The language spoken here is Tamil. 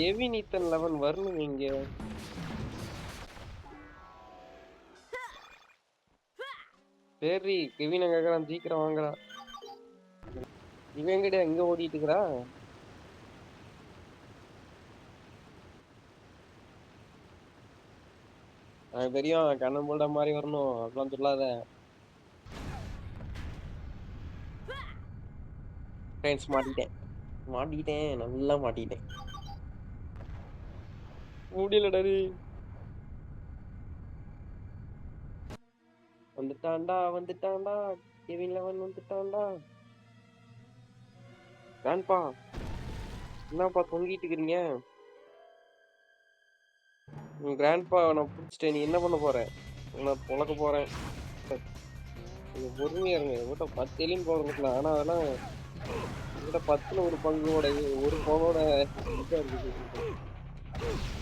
கெவின் ஈத்தன் 11 வரணும் இங்க. சரி கெவின் அங்க இருக்கிறான், சீக்கிரம் வாங்கடா. இவன் எங்கடா எங்க ஓடிட்டு இருக்கிறா? எனக்கு தெரியும் கண்ணன் போல்ட மாதிரி வரணும் அப்படிலாம் சொல்லாத. ஃப்ரெண்ட்ஸ் மாட்டிட்டேன் மாட்டிட்டேன் நல்லா மாட்டிட்டேன். முடியலடா டேய். வந்துட்டான்டா வந்துட்டான்டா கெவின் 11 வந்துட்டான்டா. கிராண்ட்பா என்னப்பா தொங்கிட்டு இருக்கிறீங்க? உங்க கிராண்ட்பா நான் பிடிச்சிட்டேன். நீ என்ன பண்ண போற? நான் பொழக்க போறேன். நீங்க பொறுமையா இருங்க. என்கிட்ட 10 எலின் பவர் இருக்கலாம். ஆனா அதெல்லாம் என்கிட்ட 10ல ஒரு பங்கோட ஒரு பவனோட இதா இருக்குது.